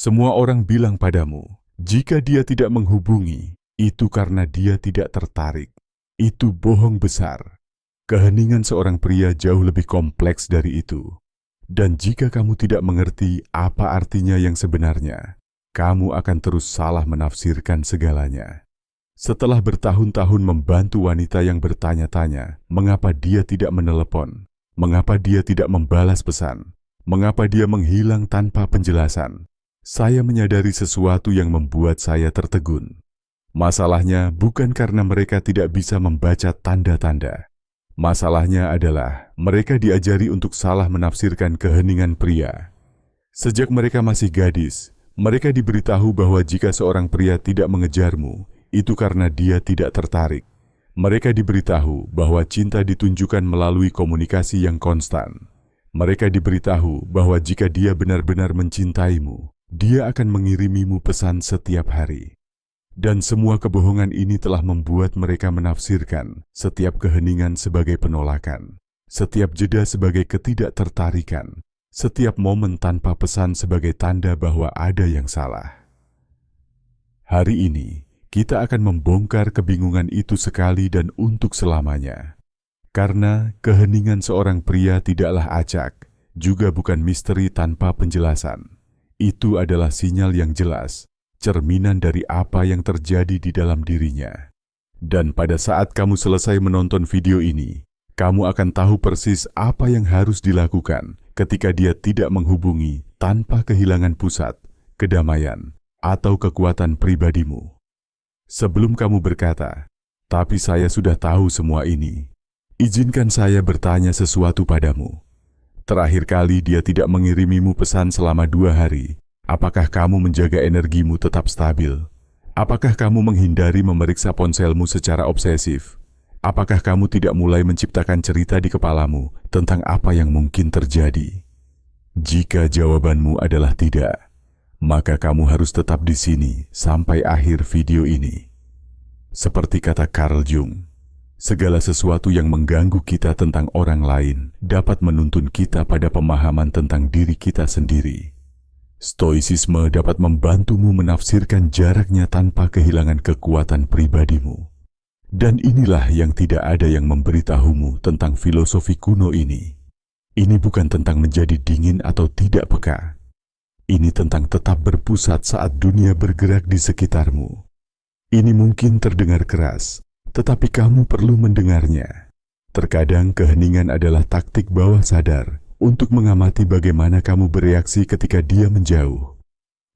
Semua orang bilang padamu, jika dia tidak menghubungi, itu karena dia tidak tertarik. Itu bohong besar. Keheningan seorang pria jauh lebih kompleks dari itu. Dan jika kamu tidak mengerti apa artinya yang sebenarnya, kamu akan terus salah menafsirkan segalanya. Setelah bertahun-tahun membantu wanita yang bertanya-tanya, mengapa dia tidak menelepon, mengapa dia tidak membalas pesan, mengapa dia menghilang tanpa penjelasan, saya menyadari sesuatu yang membuat saya tertegun. Masalahnya bukan karena mereka tidak bisa membaca tanda-tanda. Masalahnya adalah mereka diajari untuk salah menafsirkan keheningan pria. Sejak mereka masih gadis, mereka diberitahu bahwa jika seorang pria tidak mengejarmu, itu karena dia tidak tertarik. Mereka diberitahu bahwa cinta ditunjukkan melalui komunikasi yang konstan. Mereka diberitahu bahwa jika dia benar-benar mencintaimu, dia akan mengirimimu pesan setiap hari. Dan semua kebohongan ini telah membuat mereka menafsirkan setiap keheningan sebagai penolakan, setiap jeda sebagai ketidaktertarikan, setiap momen tanpa pesan sebagai tanda bahwa ada yang salah. Hari ini, kita akan membongkar kebingungan itu sekali dan untuk selamanya. Karena keheningan seorang pria tidaklah acak, juga bukan misteri tanpa penjelasan. Itu adalah sinyal yang jelas, cerminan dari apa yang terjadi di dalam dirinya. Dan pada saat kamu selesai menonton video ini, kamu akan tahu persis apa yang harus dilakukan ketika dia tidak menghubungi tanpa kehilangan pusat, kedamaian, atau kekuatan pribadimu. Sebelum kamu berkata, "Tapi saya sudah tahu semua ini," izinkan saya bertanya sesuatu padamu. Terakhir kali dia tidak mengirimimu pesan selama 2 hari. Apakah kamu menjaga energimu tetap stabil? Apakah kamu menghindari memeriksa ponselmu secara obsesif? Apakah kamu tidak mulai menciptakan cerita di kepalamu tentang apa yang mungkin terjadi? Jika jawabanmu adalah tidak, maka kamu harus tetap di sini sampai akhir video ini. Seperti kata Carl Jung, segala sesuatu yang mengganggu kita tentang orang lain dapat menuntun kita pada pemahaman tentang diri kita sendiri. Stoicisme dapat membantumu menafsirkan jaraknya tanpa kehilangan kekuatan pribadimu. Dan inilah yang tidak ada yang memberitahumu tentang filosofi kuno ini. Ini bukan tentang menjadi dingin atau tidak peka. Ini tentang tetap berpusat saat dunia bergerak di sekitarmu. Ini mungkin terdengar keras, tetapi kamu perlu mendengarnya. Terkadang keheningan adalah taktik bawah sadar untuk mengamati bagaimana kamu bereaksi ketika dia menjauh.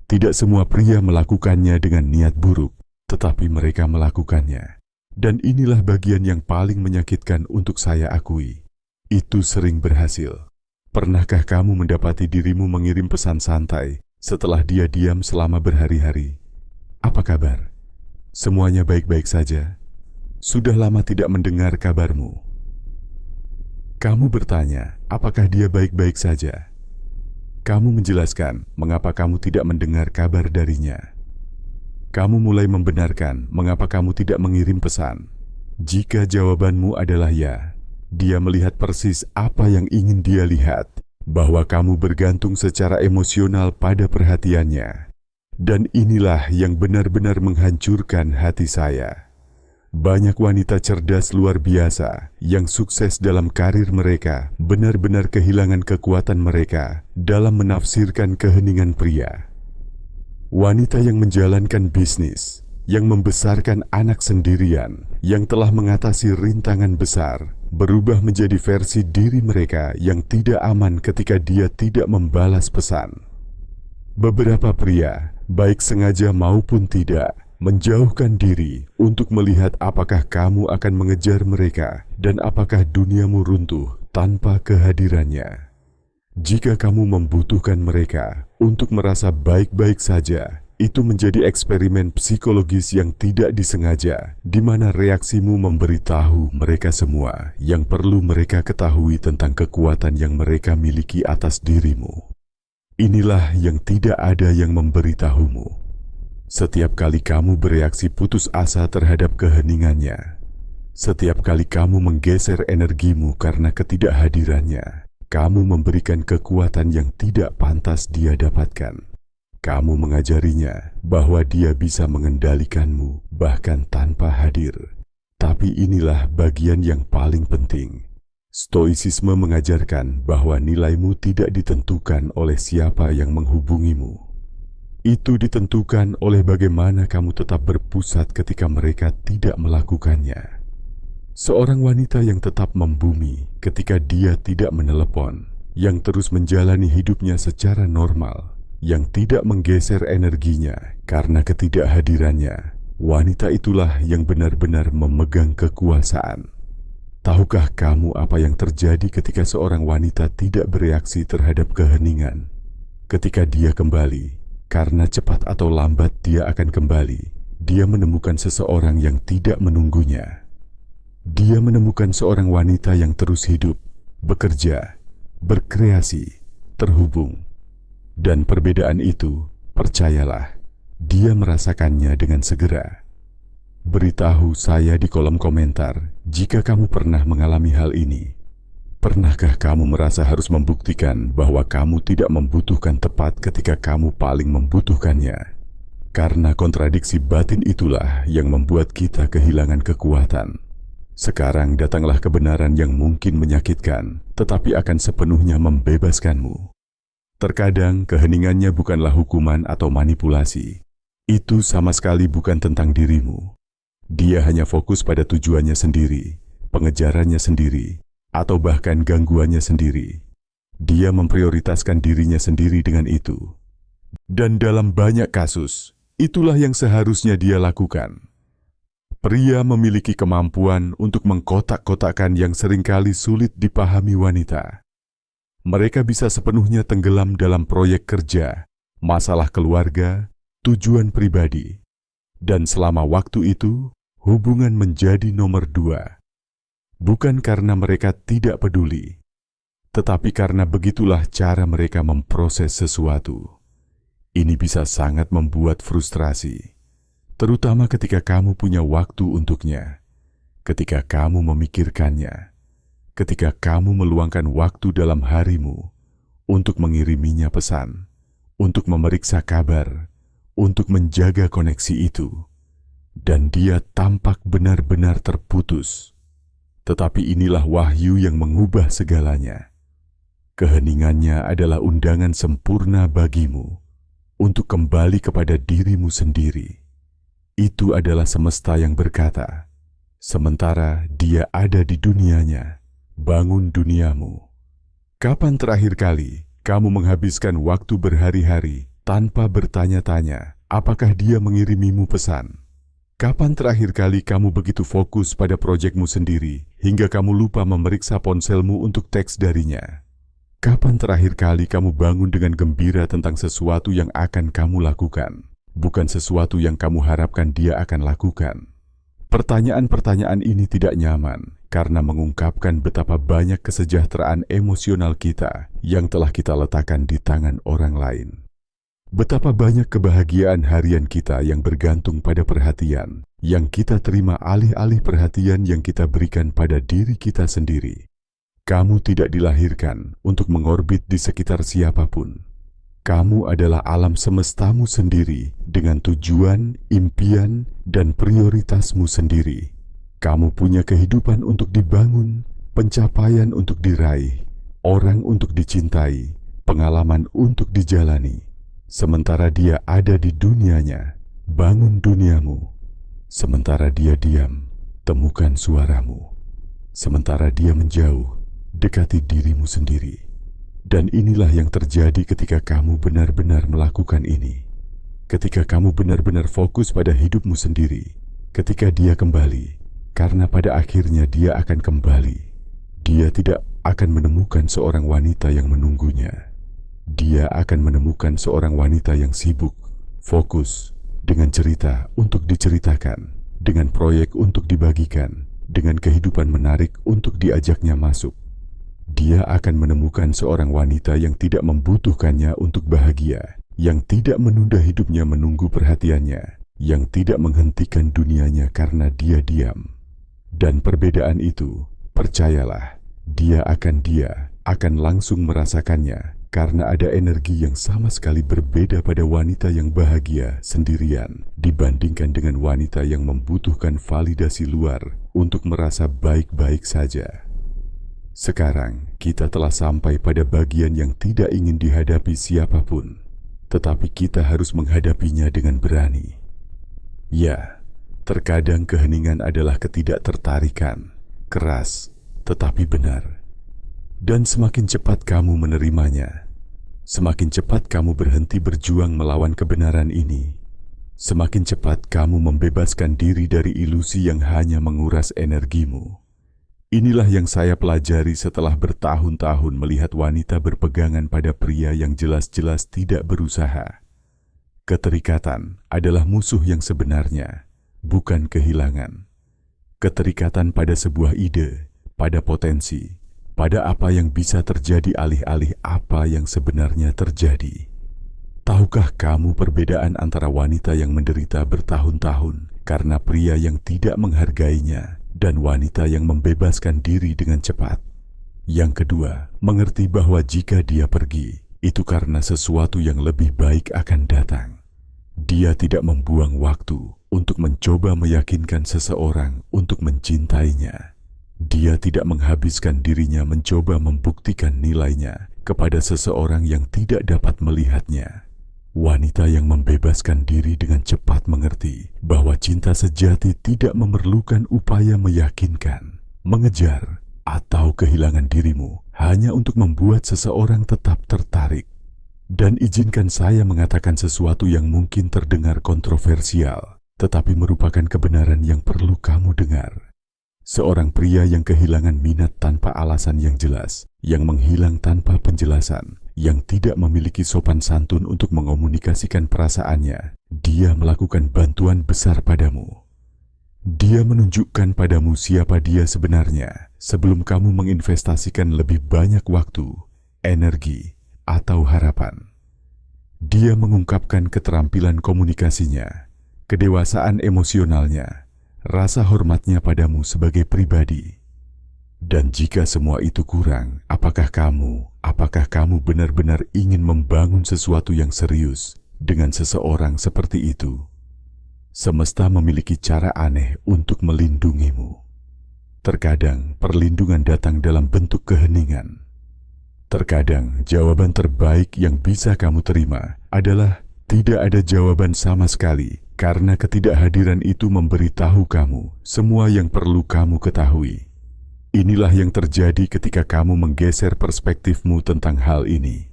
Tidak semua pria melakukannya dengan niat buruk, tetapi mereka melakukannya. Dan inilah bagian yang paling menyakitkan untuk saya akui. Itu sering berhasil. Pernahkah kamu mendapati dirimu mengirim pesan santai setelah dia diam selama berhari-hari? Apa kabar? Semuanya baik-baik saja? Sudah lama tidak mendengar kabarmu. Kamu bertanya, apakah dia baik-baik saja? Kamu menjelaskan mengapa kamu tidak mendengar kabar darinya. Kamu mulai membenarkan mengapa kamu tidak mengirim pesan. Jika jawabanmu adalah ya, dia melihat persis apa yang ingin dia lihat, bahwa kamu bergantung secara emosional pada perhatiannya. Dan inilah yang benar-benar menghancurkan hati saya. Banyak wanita cerdas luar biasa yang sukses dalam karir mereka benar-benar kehilangan kekuatan mereka dalam menafsirkan keheningan pria. Wanita yang menjalankan bisnis, yang membesarkan anak sendirian, yang telah mengatasi rintangan besar, berubah menjadi versi diri mereka yang tidak aman ketika dia tidak membalas pesan. Beberapa pria, baik sengaja maupun tidak, menjauhkan diri untuk melihat apakah kamu akan mengejar mereka dan apakah duniamu runtuh tanpa kehadirannya. Jika kamu membutuhkan mereka untuk merasa baik-baik saja, itu menjadi eksperimen psikologis yang tidak disengaja, di mana reaksimu memberitahu mereka semua yang perlu mereka ketahui tentang kekuatan yang mereka miliki atas dirimu. Inilah yang tidak ada yang memberitahumu. Setiap kali kamu bereaksi putus asa terhadap keheningannya, setiap kali kamu menggeser energimu karena ketidakhadirannya, kamu memberikan kekuatan yang tidak pantas dia dapatkan. Kamu mengajarinya bahwa dia bisa mengendalikanmu bahkan tanpa hadir. Tapi inilah bagian yang paling penting. Stoicisme mengajarkan bahwa nilaimu tidak ditentukan oleh siapa yang menghubungimu. Itu ditentukan oleh bagaimana kamu tetap berpusat ketika mereka tidak melakukannya. Seorang wanita yang tetap membumi ketika dia tidak menelepon, yang terus menjalani hidupnya secara normal, yang tidak menggeser energinya karena ketidakhadirannya, wanita itulah yang benar-benar memegang kekuasaan. Tahukah kamu apa yang terjadi ketika seorang wanita tidak bereaksi terhadap keheningan? Ketika dia kembali, karena cepat atau lambat dia akan kembali, dia menemukan seseorang yang tidak menunggunya. Dia menemukan seorang wanita yang terus hidup, bekerja, berkreasi, terhubung. Dan perbedaan itu, percayalah, dia merasakannya dengan segera. Beritahu saya di kolom komentar jika kamu pernah mengalami hal ini. Pernahkah kamu merasa harus membuktikan bahwa kamu tidak membutuhkan tepat ketika kamu paling membutuhkannya? Karena kontradiksi batin itulah yang membuat kita kehilangan kekuatan. Sekarang datanglah kebenaran yang mungkin menyakitkan, tetapi akan sepenuhnya membebaskanmu. Terkadang keheningannya bukanlah hukuman atau manipulasi. Itu sama sekali bukan tentang dirimu. Dia hanya fokus pada tujuannya sendiri, pengejarannya sendiri, atau bahkan gangguannya sendiri. Dia memprioritaskan dirinya sendiri dengan itu. Dan dalam banyak kasus, itulah yang seharusnya dia lakukan. Pria memiliki kemampuan untuk mengkotak-kotakan yang seringkali sulit dipahami wanita. Mereka bisa sepenuhnya tenggelam dalam proyek kerja, masalah keluarga, tujuan pribadi. Dan selama waktu itu, hubungan menjadi nomor 2. Bukan karena mereka tidak peduli, tetapi karena begitulah cara mereka memproses sesuatu. Ini bisa sangat membuat frustrasi. Terutama ketika kamu punya waktu untuknya, ketika kamu memikirkannya, ketika kamu meluangkan waktu dalam harimu untuk mengiriminya pesan, untuk memeriksa kabar, untuk menjaga koneksi itu, dan dia tampak benar-benar terputus. Tetapi inilah wahyu yang mengubah segalanya. Keheningannya adalah undangan sempurna bagimu untuk kembali kepada dirimu sendiri. Itu adalah semesta yang berkata, sementara dia ada di dunianya, bangun duniamu. Kapan terakhir kali kamu menghabiskan waktu berhari-hari tanpa bertanya-tanya apakah dia mengirimimu pesan? Kapan terakhir kali kamu begitu fokus pada proyekmu sendiri hingga kamu lupa memeriksa ponselmu untuk teks darinya? Kapan terakhir kali kamu bangun dengan gembira tentang sesuatu yang akan kamu lakukan? Bukan sesuatu yang kamu harapkan dia akan lakukan. Pertanyaan-pertanyaan ini tidak nyaman karena mengungkapkan betapa banyak kesejahteraan emosional kita yang telah kita letakkan di tangan orang lain. Betapa banyak kebahagiaan harian kita yang bergantung pada perhatian yang kita terima alih-alih perhatian yang kita berikan pada diri kita sendiri. Kamu tidak dilahirkan untuk mengorbit di sekitar siapapun. Kamu adalah alam semestamu sendiri dengan tujuan, impian, dan prioritasmu sendiri. Kamu punya kehidupan untuk dibangun, pencapaian untuk diraih, orang untuk dicintai, pengalaman untuk dijalani. Sementara dia ada di dunianya, bangun duniamu. Sementara dia diam, temukan suaramu. Sementara dia menjauh, dekati dirimu sendiri. Dan inilah yang terjadi ketika kamu benar-benar melakukan ini. Ketika kamu benar-benar fokus pada hidupmu sendiri. Ketika dia kembali, karena pada akhirnya dia akan kembali. Dia tidak akan menemukan seorang wanita yang menunggunya. Dia akan menemukan seorang wanita yang sibuk, fokus, dengan cerita untuk diceritakan, dengan proyek untuk dibagikan, dengan kehidupan menarik untuk diajaknya masuk. Dia akan menemukan seorang wanita yang tidak membutuhkannya untuk bahagia, yang tidak menunda hidupnya menunggu perhatiannya, yang tidak menghentikan dunianya karena dia diam. Dan perbedaan itu, percayalah, dia akan langsung merasakannya karena ada energi yang sama sekali berbeda pada wanita yang bahagia sendirian dibandingkan dengan wanita yang membutuhkan validasi luar untuk merasa baik-baik saja. Sekarang kita telah sampai pada bagian yang tidak ingin dihadapi siapapun, tetapi kita harus menghadapinya dengan berani. Ya, terkadang keheningan adalah ketidaktertarikan, keras, tetapi benar. Dan semakin cepat kamu menerimanya, semakin cepat kamu berhenti berjuang melawan kebenaran ini, semakin cepat kamu membebaskan diri dari ilusi yang hanya menguras energimu. Inilah yang saya pelajari setelah bertahun-tahun melihat wanita berpegangan pada pria yang jelas-jelas tidak berusaha. Keterikatan adalah musuh yang sebenarnya, bukan kehilangan. Keterikatan pada sebuah ide, pada potensi, pada apa yang bisa terjadi alih-alih apa yang sebenarnya terjadi. Tahukah kamu perbedaan antara wanita yang menderita bertahun-tahun karena pria yang tidak menghargainya dan wanita yang membebaskan diri dengan cepat? Yang kedua, mengerti bahwa jika dia pergi, itu karena sesuatu yang lebih baik akan datang. Dia tidak membuang waktu untuk mencoba meyakinkan seseorang untuk mencintainya. Dia tidak menghabiskan dirinya mencoba membuktikan nilainya kepada seseorang yang tidak dapat melihatnya. Wanita yang membebaskan diri dengan cepat mengerti bahwa cinta sejati tidak memerlukan upaya meyakinkan, mengejar, atau kehilangan dirimu hanya untuk membuat seseorang tetap tertarik. Dan izinkan saya mengatakan sesuatu yang mungkin terdengar kontroversial, tetapi merupakan kebenaran yang perlu kamu dengar. Seorang pria yang kehilangan minat tanpa alasan yang jelas, yang menghilang tanpa penjelasan, yang tidak memiliki sopan santun untuk mengomunikasikan perasaannya, dia melakukan bantuan besar padamu. Dia menunjukkan padamu siapa dia sebenarnya sebelum kamu menginvestasikan lebih banyak waktu, energi, atau harapan. Dia mengungkapkan keterampilan komunikasinya, kedewasaan emosionalnya, rasa hormatnya padamu sebagai pribadi. Dan jika semua itu kurang, apakah kamu benar-benar ingin membangun sesuatu yang serius dengan seseorang seperti itu? Semesta memiliki cara aneh untuk melindungimu. Terkadang perlindungan datang dalam bentuk keheningan. Terkadang jawaban terbaik yang bisa kamu terima adalah tidak ada jawaban sama sekali, karena ketidakhadiran itu memberitahu kamu semua yang perlu kamu ketahui. Inilah yang terjadi ketika kamu menggeser perspektifmu tentang hal ini.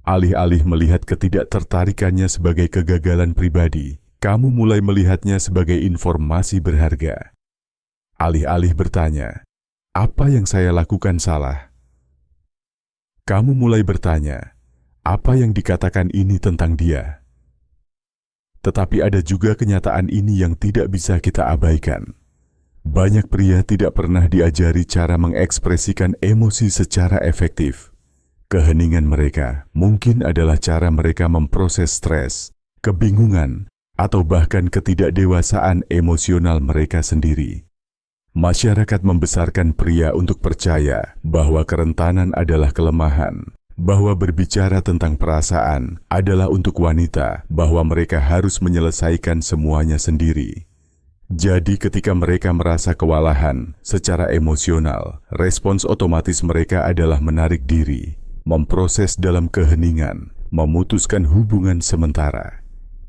Alih-alih melihat ketidaktertarikannya sebagai kegagalan pribadi, kamu mulai melihatnya sebagai informasi berharga. Alih-alih bertanya, "Apa yang saya lakukan salah?" Kamu mulai bertanya, apa yang dikatakan ini tentang dia? Tetapi ada juga kenyataan ini yang tidak bisa kita abaikan. Banyak pria tidak pernah diajari cara mengekspresikan emosi secara efektif. Keheningan mereka mungkin adalah cara mereka memproses stres, kebingungan, atau bahkan ketidakdewasaan emosional mereka sendiri. Masyarakat membesarkan pria untuk percaya bahwa kerentanan adalah kelemahan, bahwa berbicara tentang perasaan adalah untuk wanita, bahwa mereka harus menyelesaikan semuanya sendiri. Jadi ketika mereka merasa kewalahan secara emosional, respons otomatis mereka adalah menarik diri, memproses dalam keheningan, memutuskan hubungan sementara.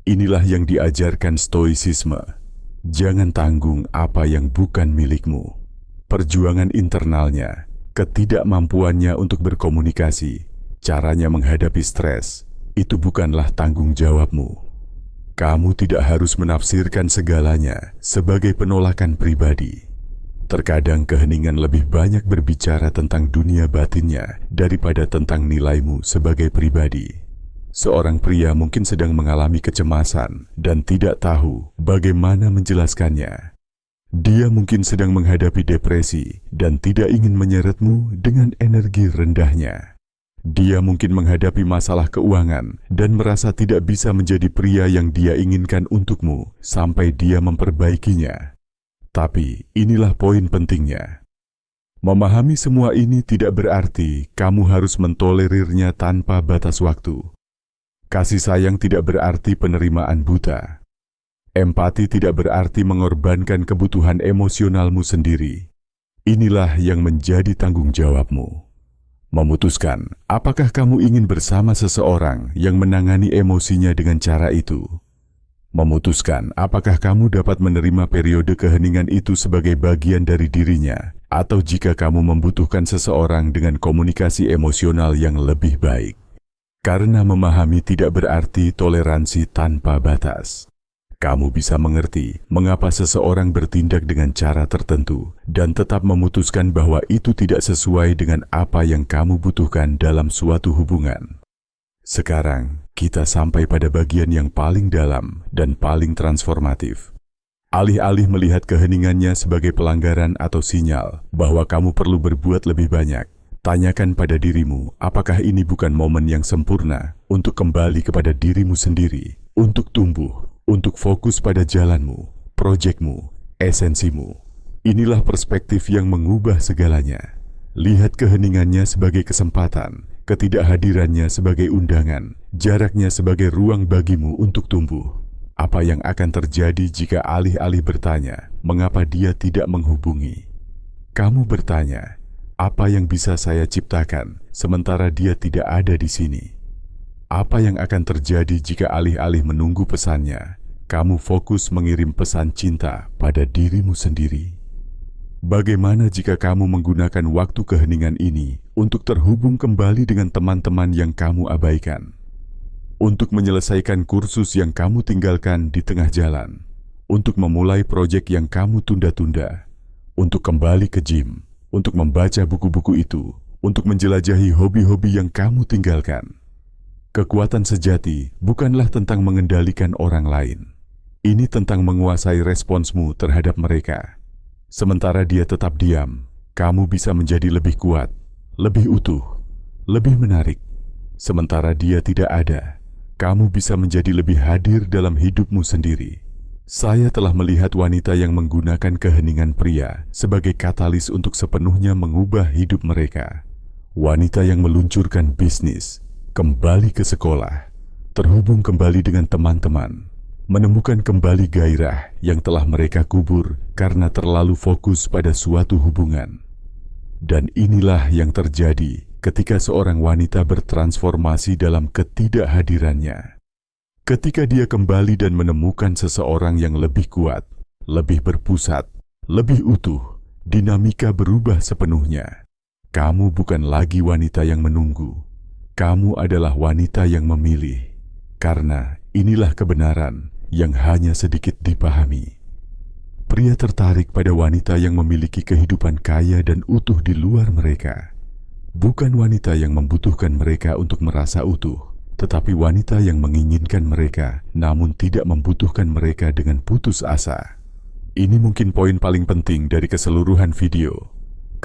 Inilah yang diajarkan stoicisme. Jangan tanggung apa yang bukan milikmu. Perjuangan internalnya, ketidakmampuannya untuk berkomunikasi, caranya menghadapi stres, itu bukanlah tanggung jawabmu. Kamu tidak harus menafsirkan segalanya sebagai penolakan pribadi. Terkadang keheningan lebih banyak berbicara tentang dunia batinnya daripada tentang nilaimu sebagai pribadi. Seorang pria mungkin sedang mengalami kecemasan dan tidak tahu bagaimana menjelaskannya. Dia mungkin sedang menghadapi depresi dan tidak ingin menyeretmu dengan energi rendahnya. Dia mungkin menghadapi masalah keuangan dan merasa tidak bisa menjadi pria yang dia inginkan untukmu sampai dia memperbaikinya. Tapi inilah poin pentingnya. Memahami semua ini tidak berarti kamu harus mentolerirnya tanpa batas waktu. Kasih sayang tidak berarti penerimaan buta. Empati tidak berarti mengorbankan kebutuhan emosionalmu sendiri. Inilah yang menjadi tanggung jawabmu. Memutuskan apakah kamu ingin bersama seseorang yang menangani emosinya dengan cara itu. Memutuskan apakah kamu dapat menerima periode keheningan itu sebagai bagian dari dirinya, atau jika kamu membutuhkan seseorang dengan komunikasi emosional yang lebih baik. Karena memahami tidak berarti toleransi tanpa batas. Kamu bisa mengerti mengapa seseorang bertindak dengan cara tertentu dan tetap memutuskan bahwa itu tidak sesuai dengan apa yang kamu butuhkan dalam suatu hubungan. Sekarang, kita sampai pada bagian yang paling dalam dan paling transformatif. Alih-alih melihat keheningannya sebagai pelanggaran atau sinyal bahwa kamu perlu berbuat lebih banyak, tanyakan pada dirimu apakah ini bukan momen yang sempurna untuk kembali kepada dirimu sendiri, untuk tumbuh, untuk fokus pada jalanmu, proyekmu, esensimu. Inilah perspektif yang mengubah segalanya. Lihat keheningannya sebagai kesempatan, ketidakhadirannya sebagai undangan, jaraknya sebagai ruang bagimu untuk tumbuh. Apa yang akan terjadi jika alih-alih bertanya, mengapa dia tidak menghubungi? Kamu bertanya, apa yang bisa saya ciptakan sementara dia tidak ada di sini? Apa yang akan terjadi jika alih-alih menunggu pesannya, kamu fokus mengirim pesan cinta pada dirimu sendiri? Bagaimana jika kamu menggunakan waktu keheningan ini untuk terhubung kembali dengan teman-teman yang kamu abaikan? Untuk menyelesaikan kursus yang kamu tinggalkan di tengah jalan? Untuk memulai proyek yang kamu tunda-tunda? Untuk kembali ke gym? Untuk membaca buku-buku itu? Untuk menjelajahi hobi-hobi yang kamu tinggalkan? Kekuatan sejati bukanlah tentang mengendalikan orang lain. Ini tentang menguasai responsmu terhadap mereka. Sementara dia tetap diam, kamu bisa menjadi lebih kuat, lebih utuh, lebih menarik. Sementara dia tidak ada, kamu bisa menjadi lebih hadir dalam hidupmu sendiri. Saya telah melihat wanita yang menggunakan keheningan pria sebagai katalis untuk sepenuhnya mengubah hidup mereka. Wanita yang meluncurkan bisnis, kembali ke sekolah, terhubung kembali dengan teman-teman, menemukan kembali gairah yang telah mereka kubur karena terlalu fokus pada suatu hubungan. Dan inilah yang terjadi ketika seorang wanita bertransformasi dalam ketidakhadirannya. Ketika dia kembali dan menemukan seseorang yang lebih kuat, lebih berpusat, lebih utuh, dinamika berubah sepenuhnya. Kamu bukan lagi wanita yang menunggu. Kamu adalah wanita yang memilih. Karena inilah kebenaran yang hanya sedikit dipahami. Pria tertarik pada wanita yang memiliki kehidupan kaya dan utuh di luar mereka. Bukan wanita yang membutuhkan mereka untuk merasa utuh, tetapi wanita yang menginginkan mereka namun tidak membutuhkan mereka dengan putus asa. Ini mungkin poin paling penting dari keseluruhan video.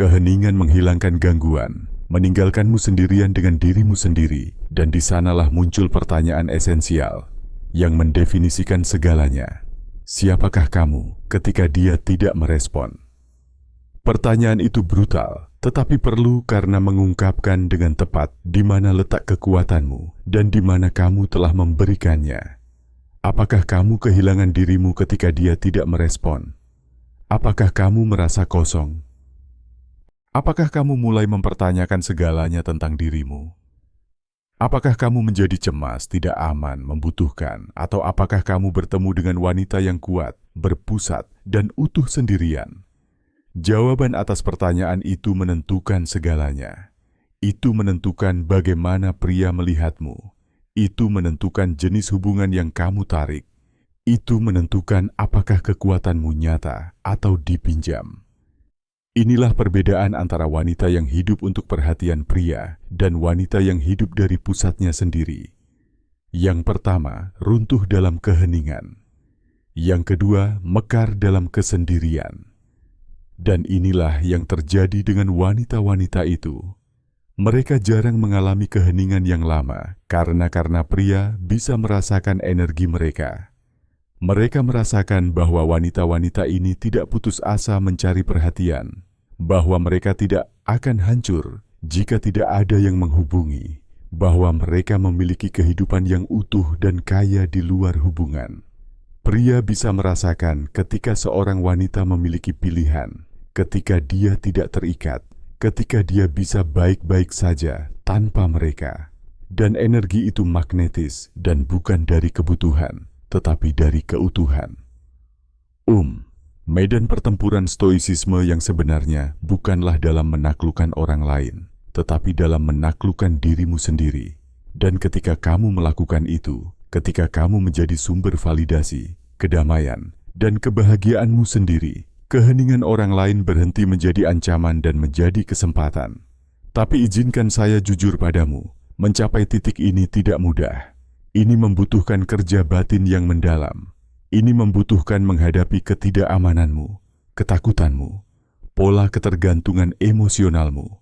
Keheningan menghilangkan gangguan, meninggalkanmu sendirian dengan dirimu sendiri, dan di sanalah muncul pertanyaan esensial yang mendefinisikan segalanya. Siapakah kamu ketika dia tidak merespon? Pertanyaan itu brutal, tetapi perlu karena mengungkapkan dengan tepat di mana letak kekuatanmu dan di mana kamu telah memberikannya. Apakah kamu kehilangan dirimu ketika dia tidak merespon? Apakah kamu merasa kosong? Apakah kamu mulai mempertanyakan segalanya tentang dirimu? Apakah kamu menjadi cemas, tidak aman, membutuhkan, atau apakah kamu bertemu dengan wanita yang kuat, berpusat, dan utuh sendirian? Jawaban atas pertanyaan itu menentukan segalanya. Itu menentukan bagaimana pria melihatmu. Itu menentukan jenis hubungan yang kamu tarik. Itu menentukan apakah kekuatanmu nyata atau dipinjam. Inilah perbedaan antara wanita yang hidup untuk perhatian pria dan wanita yang hidup dari pusatnya sendiri. Yang pertama, runtuh dalam keheningan. Yang kedua, mekar dalam kesendirian. Dan inilah yang terjadi dengan wanita-wanita itu. Mereka jarang mengalami keheningan yang lama karena pria bisa merasakan energi mereka. Mereka merasakan bahwa wanita-wanita ini tidak putus asa mencari perhatian. bahwa mereka tidak akan hancur jika tidak ada yang menghubungi, bahwa mereka memiliki kehidupan yang utuh dan kaya di luar hubungan. Pria bisa merasakan ketika seorang wanita memiliki pilihan, ketika dia tidak terikat, ketika dia bisa baik-baik saja tanpa mereka. Dan energi itu magnetis dan bukan dari kebutuhan, tetapi dari keutuhan. Medan pertempuran stoisisme yang sebenarnya bukanlah dalam menaklukkan orang lain, tetapi dalam menaklukkan dirimu sendiri. Dan ketika kamu melakukan itu, ketika kamu menjadi sumber validasi, kedamaian, dan kebahagiaanmu sendiri, keheningan orang lain berhenti menjadi ancaman dan menjadi kesempatan. Tapi izinkan saya jujur padamu, mencapai titik ini tidak mudah. Ini membutuhkan kerja batin yang mendalam. Ini membutuhkan menghadapi ketidakamananmu, ketakutanmu, pola ketergantungan emosionalmu.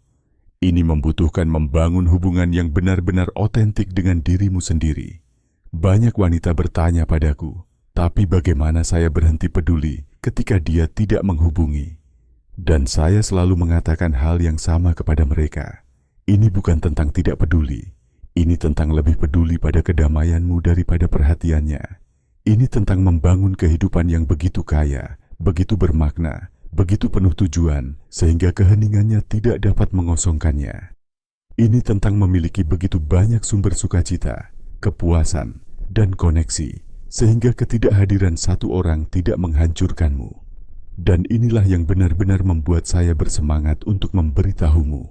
Ini membutuhkan membangun hubungan yang benar-benar otentik dengan dirimu sendiri. Banyak wanita bertanya padaku, tapi bagaimana saya berhenti peduli ketika dia tidak menghubungi? Dan saya selalu mengatakan hal yang sama kepada mereka. Ini bukan tentang tidak peduli. Ini tentang lebih peduli pada kedamaianmu daripada perhatiannya. Ini tentang membangun kehidupan yang begitu kaya, begitu bermakna, begitu penuh tujuan, sehingga keheningannya tidak dapat mengosongkannya. Ini tentang memiliki begitu banyak sumber sukacita, kepuasan, dan koneksi, sehingga ketidakhadiran satu orang tidak menghancurkanmu. Dan inilah yang benar-benar membuat saya bersemangat untuk memberitahumu.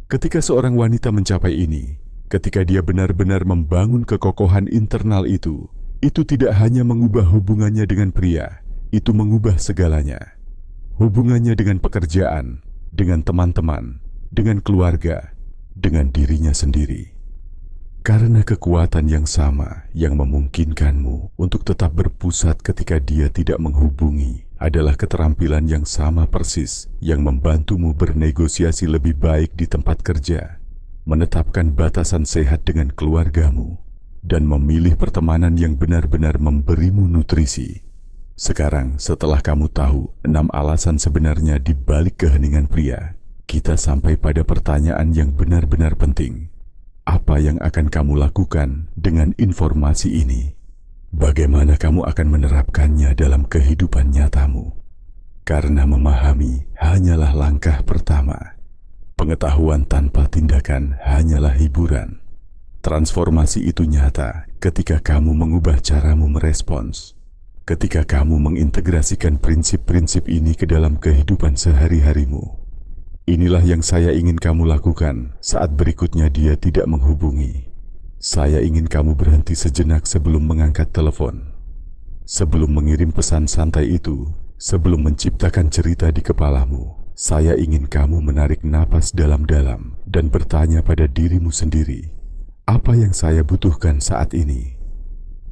Ketika seorang wanita mencapai ini, ketika dia benar-benar membangun kekokohan internal itu tidak hanya mengubah hubungannya dengan pria, itu mengubah segalanya. Hubungannya dengan pekerjaan, dengan teman-teman, dengan keluarga, dengan dirinya sendiri. Karena kekuatan yang sama yang memungkinkanmu untuk tetap berpusat ketika dia tidak menghubungi adalah keterampilan yang sama persis yang membantumu bernegosiasi lebih baik di tempat kerja, menetapkan batasan sehat dengan keluargamu, dan memilih pertemanan yang benar-benar memberimu nutrisi. Sekarang, setelah kamu tahu 6 alasan sebenarnya di balik keheningan pria, kita sampai pada pertanyaan yang benar-benar penting. Apa yang akan kamu lakukan dengan informasi ini? Bagaimana kamu akan menerapkannya dalam kehidupan nyatamu? Karena memahami hanyalah langkah pertama. Pengetahuan tanpa tindakan hanyalah hiburan. Transformasi itu nyata ketika kamu mengubah caramu merespons, ketika kamu mengintegrasikan prinsip-prinsip ini ke dalam kehidupan sehari-harimu. Inilah yang saya ingin kamu lakukan saat berikutnya dia tidak menghubungi. Saya ingin kamu berhenti sejenak sebelum mengangkat telepon, sebelum mengirim pesan santai itu, sebelum menciptakan cerita di kepalamu. Saya ingin kamu menarik napas dalam-dalam dan bertanya pada dirimu sendiri, apa yang saya butuhkan saat ini?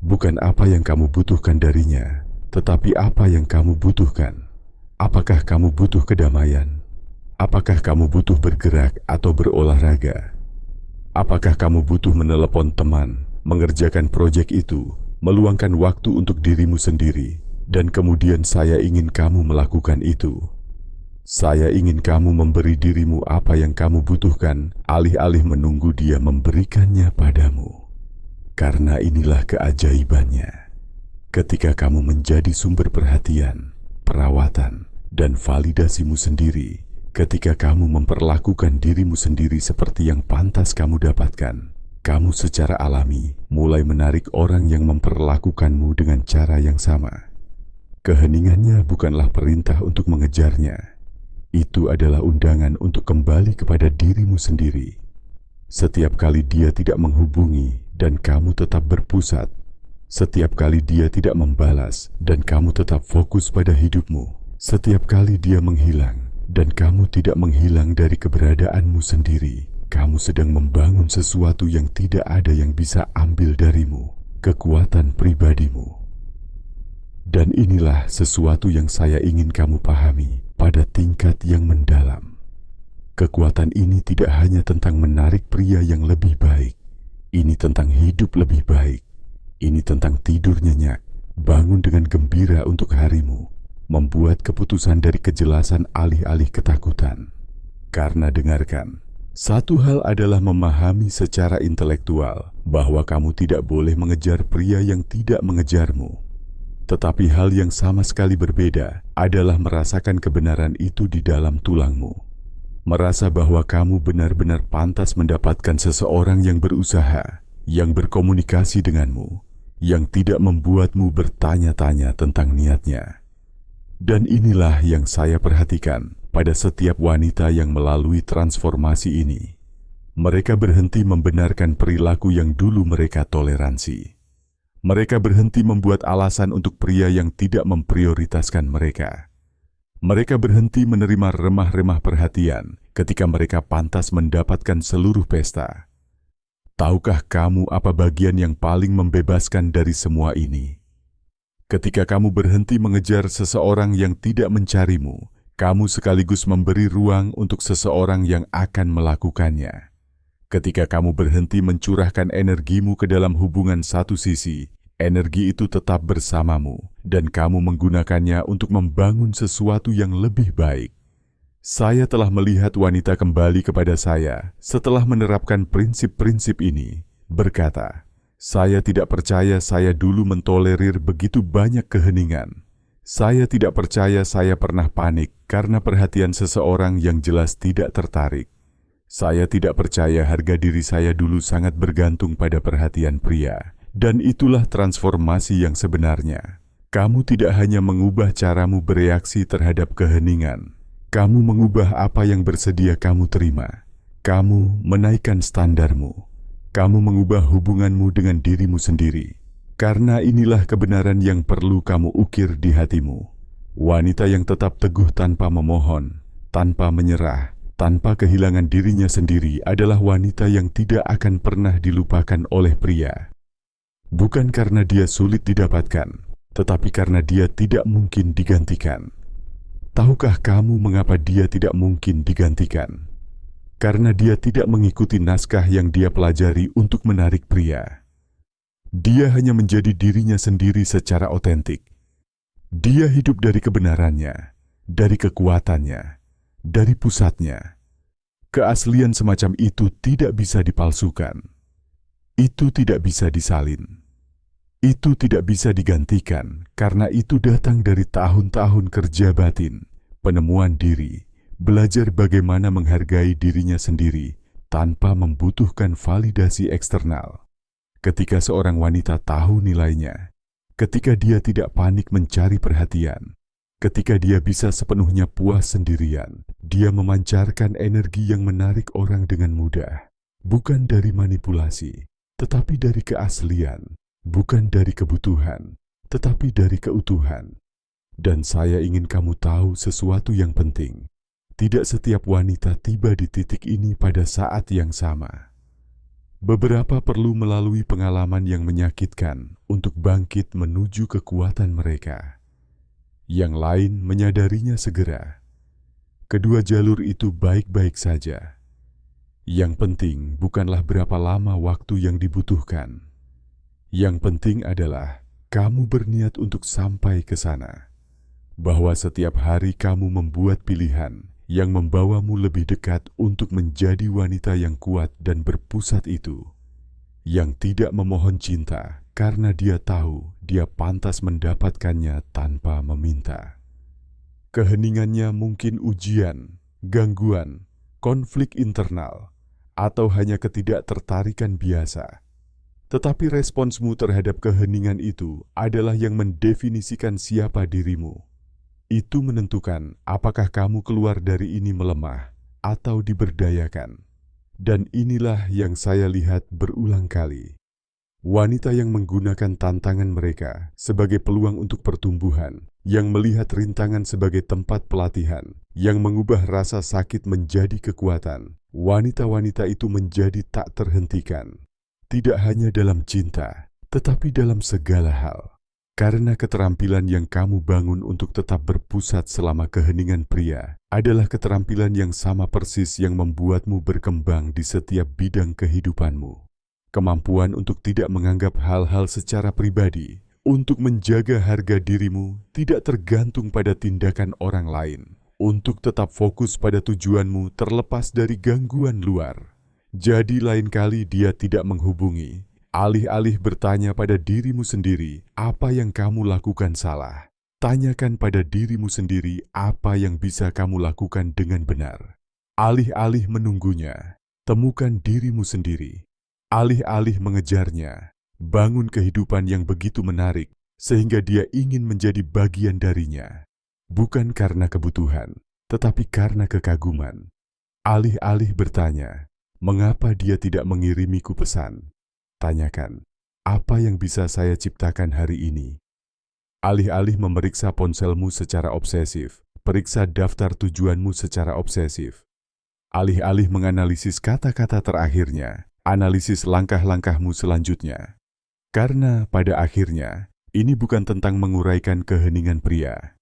Bukan apa yang kamu butuhkan darinya, tetapi apa yang kamu butuhkan. Apakah kamu butuh kedamaian? Apakah kamu butuh bergerak atau berolahraga? Apakah kamu butuh menelepon teman, mengerjakan proyek itu, meluangkan waktu untuk dirimu sendiri, dan kemudian saya ingin kamu melakukan itu. Saya ingin kamu memberi dirimu apa yang kamu butuhkan, alih-alih menunggu dia memberikannya padamu. Karena inilah keajaibannya. Ketika kamu menjadi sumber perhatian, perawatan, dan validasimu sendiri, ketika kamu memperlakukan dirimu sendiri seperti yang pantas kamu dapatkan, kamu secara alami mulai menarik orang yang memperlakukanmu dengan cara yang sama. Keheningannya bukanlah perintah untuk mengejarnya. Itu adalah undangan untuk kembali kepada dirimu sendiri. Setiap kali dia tidak menghubungi dan kamu tetap berpusat, setiap kali dia tidak membalas dan kamu tetap fokus pada hidupmu, setiap kali dia menghilang dan kamu tidak menghilang dari keberadaanmu sendiri, kamu sedang membangun sesuatu yang tidak ada yang bisa ambil darimu, kekuatan pribadimu. Dan inilah sesuatu yang saya ingin kamu pahami pada tingkat yang mendalam. Kekuatan ini tidak hanya tentang menarik pria yang lebih baik. Ini tentang hidup lebih baik. Ini tentang tidur nyenyak, bangun dengan gembira untuk harimu, membuat keputusan dari kejelasan alih-alih ketakutan. Karena dengarkan, satu hal adalah memahami secara intelektual bahwa kamu tidak boleh mengejar pria yang tidak mengejarmu. Tetapi hal yang sama sekali berbeda adalah merasakan kebenaran itu di dalam tulangmu. Merasa bahwa kamu benar-benar pantas mendapatkan seseorang yang berusaha, yang berkomunikasi denganmu, yang tidak membuatmu bertanya-tanya tentang niatnya. Dan inilah yang saya perhatikan pada setiap wanita yang melalui transformasi ini. Mereka berhenti membenarkan perilaku yang dulu mereka toleransi. Mereka berhenti membuat alasan untuk pria yang tidak memprioritaskan mereka. Mereka berhenti menerima remah-remah perhatian ketika mereka pantas mendapatkan seluruh pesta. Tahukah kamu apa bagian yang paling membebaskan dari semua ini? Ketika kamu berhenti mengejar seseorang yang tidak mencarimu, kamu sekaligus memberi ruang untuk seseorang yang akan melakukannya. Ketika kamu berhenti mencurahkan energimu ke dalam hubungan satu sisi, energi itu tetap bersamamu dan kamu menggunakannya untuk membangun sesuatu yang lebih baik. Saya telah melihat wanita kembali kepada saya setelah menerapkan prinsip-prinsip ini, berkata, "Saya tidak percaya saya dulu mentolerir begitu banyak keheningan. Saya tidak percaya saya pernah panik karena perhatian seseorang yang jelas tidak tertarik. Saya tidak percaya harga diri saya dulu sangat bergantung pada perhatian pria. Dan itulah transformasi yang sebenarnya. Kamu tidak hanya mengubah caramu bereaksi terhadap keheningan. Kamu mengubah apa yang bersedia kamu terima. Kamu menaikkan standarmu. Kamu mengubah hubunganmu dengan dirimu sendiri. Karena inilah kebenaran yang perlu kamu ukir di hatimu. Wanita yang tetap teguh tanpa memohon, tanpa menyerah, tanpa kehilangan dirinya sendiri adalah wanita yang tidak akan pernah dilupakan oleh pria. Bukan karena dia sulit didapatkan, tetapi karena dia tidak mungkin digantikan. Tahukah kamu mengapa dia tidak mungkin digantikan? Karena dia tidak mengikuti naskah yang dia pelajari untuk menarik pria. Dia hanya menjadi dirinya sendiri secara otentik. Dia hidup dari kebenarannya, dari kekuatannya, dari pusatnya. Keaslian semacam itu tidak bisa dipalsukan. Itu tidak bisa disalin. Itu tidak bisa digantikan karena itu datang dari tahun-tahun kerja batin, penemuan diri, belajar bagaimana menghargai dirinya sendiri tanpa membutuhkan validasi eksternal. Ketika seorang wanita tahu nilainya, ketika dia tidak panik mencari perhatian, ketika dia bisa sepenuhnya puas sendirian, dia memancarkan energi yang menarik orang dengan mudah, bukan dari manipulasi, tetapi dari keaslian, bukan dari kebutuhan, tetapi dari keutuhan. Dan saya ingin kamu tahu sesuatu yang penting. Tidak setiap wanita tiba di titik ini pada saat yang sama. Beberapa perlu melalui pengalaman yang menyakitkan untuk bangkit menuju kekuatan mereka. Yang lain menyadarinya segera. Kedua jalur itu baik-baik saja. Yang penting bukanlah berapa lama waktu yang dibutuhkan. Yang penting adalah kamu berniat untuk sampai ke sana. Bahwa setiap hari kamu membuat pilihan yang membawamu lebih dekat untuk menjadi wanita yang kuat dan berpusat itu. Yang tidak memohon cinta karena dia tahu dia pantas mendapatkannya tanpa meminta. Keheningannya mungkin ujian, gangguan, konflik internal, atau hanya ketidaktertarikan biasa. Tetapi responsmu terhadap keheningan itu adalah yang mendefinisikan siapa dirimu. Itu menentukan apakah kamu keluar dari ini melemah atau diberdayakan. Dan inilah yang saya lihat berulang kali. Wanita yang menggunakan tantangan mereka sebagai peluang untuk pertumbuhan, yang melihat rintangan sebagai tempat pelatihan, yang mengubah rasa sakit menjadi kekuatan, wanita-wanita itu menjadi tak terhentikan. Tidak hanya dalam cinta, tetapi dalam segala hal. Karena keterampilan yang kamu bangun untuk tetap berpusat selama keheningan pria adalah keterampilan yang sama persis yang membuatmu berkembang di setiap bidang kehidupanmu. Kemampuan untuk tidak menganggap hal-hal secara pribadi, untuk menjaga harga dirimu tidak tergantung pada tindakan orang lain, untuk tetap fokus pada tujuanmu terlepas dari gangguan luar. Jadi lain kali dia tidak menghubungi, alih-alih bertanya pada dirimu sendiri apa yang kamu lakukan salah. Tanyakan pada dirimu sendiri apa yang bisa kamu lakukan dengan benar. Alih-alih menunggunya, temukan dirimu sendiri. Alih-alih mengejarnya, bangun kehidupan yang begitu menarik sehingga dia ingin menjadi bagian darinya. Bukan karena kebutuhan, tetapi karena kekaguman. Alih-alih bertanya, mengapa dia tidak mengirimiku pesan? Tanyakan, apa yang bisa saya ciptakan hari ini? Alih-alih memeriksa ponselmu secara obsesif, periksa daftar tujuanmu secara obsesif. Alih-alih menganalisis kata-kata terakhirnya, analisis langkah-langkahmu selanjutnya. Karena pada akhirnya, ini bukan tentang menguraikan keheningan pria.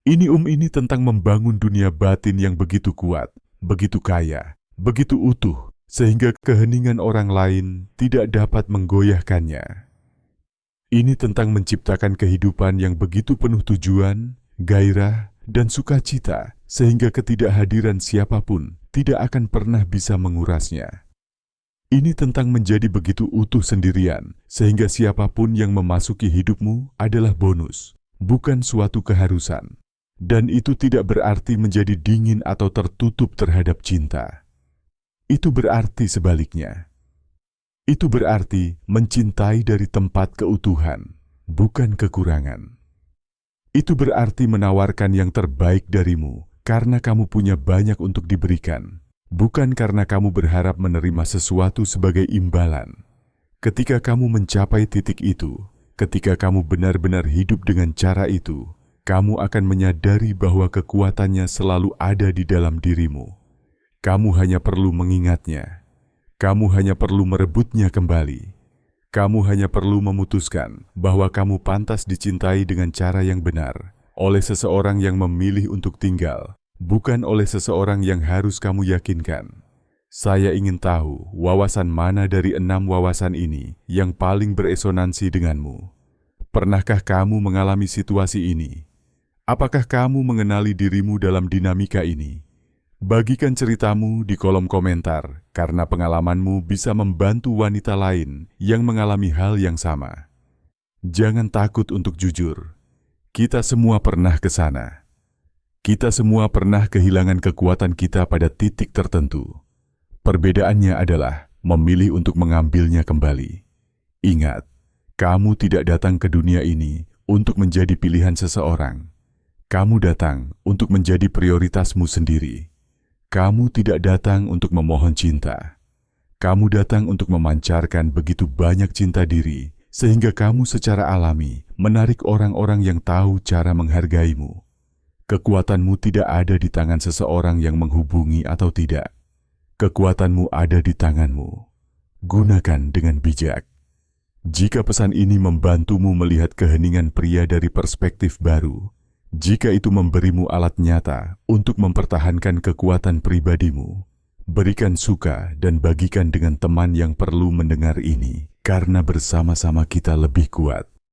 Ini tentang membangun dunia batin yang begitu kuat, begitu kaya, begitu utuh, sehingga keheningan orang lain tidak dapat menggoyahkannya. Ini tentang menciptakan kehidupan yang begitu penuh tujuan, gairah, dan sukacita, sehingga ketidakhadiran siapapun tidak akan pernah bisa mengurasnya. Ini tentang menjadi begitu utuh sendirian, sehingga siapapun yang memasuki hidupmu adalah bonus, bukan suatu keharusan. Dan itu tidak berarti menjadi dingin atau tertutup terhadap cinta. Itu berarti sebaliknya. Itu berarti mencintai dari tempat keutuhan, bukan kekurangan. Itu berarti menawarkan yang terbaik darimu karena kamu punya banyak untuk diberikan, bukan karena kamu berharap menerima sesuatu sebagai imbalan. Ketika kamu mencapai titik itu, ketika kamu benar-benar hidup dengan cara itu, kamu akan menyadari bahwa kekuatannya selalu ada di dalam dirimu. Kamu hanya perlu mengingatnya. Kamu hanya perlu merebutnya kembali. Kamu hanya perlu memutuskan bahwa kamu pantas dicintai dengan cara yang benar, oleh seseorang yang memilih untuk tinggal, bukan oleh seseorang yang harus kamu yakinkan. Saya ingin tahu wawasan mana dari 6 wawasan ini yang paling beresonansi denganmu. Pernahkah kamu mengalami situasi ini? Apakah kamu mengenali dirimu dalam dinamika ini? Bagikan ceritamu di kolom komentar, karena pengalamanmu bisa membantu wanita lain yang mengalami hal yang sama. Jangan takut untuk jujur. Kita semua pernah ke sana. Kita semua pernah kehilangan kekuatan kita pada titik tertentu. Perbedaannya adalah memilih untuk mengambilnya kembali. Ingat, kamu tidak datang ke dunia ini untuk menjadi pilihan seseorang. Kamu datang untuk menjadi prioritasmu sendiri. Kamu tidak datang untuk memohon cinta. Kamu datang untuk memancarkan begitu banyak cinta diri, sehingga kamu secara alami menarik orang-orang yang tahu cara menghargaimu. Kekuatanmu tidak ada di tangan seseorang yang menghubungi atau tidak. Kekuatanmu ada di tanganmu. Gunakan dengan bijak. Jika pesan ini membantumu melihat keheningan pria dari perspektif baru, jika itu memberimu alat nyata untuk mempertahankan kekuatan pribadimu, berikan suka dan bagikan dengan teman yang perlu mendengar ini, karena bersama-sama kita lebih kuat.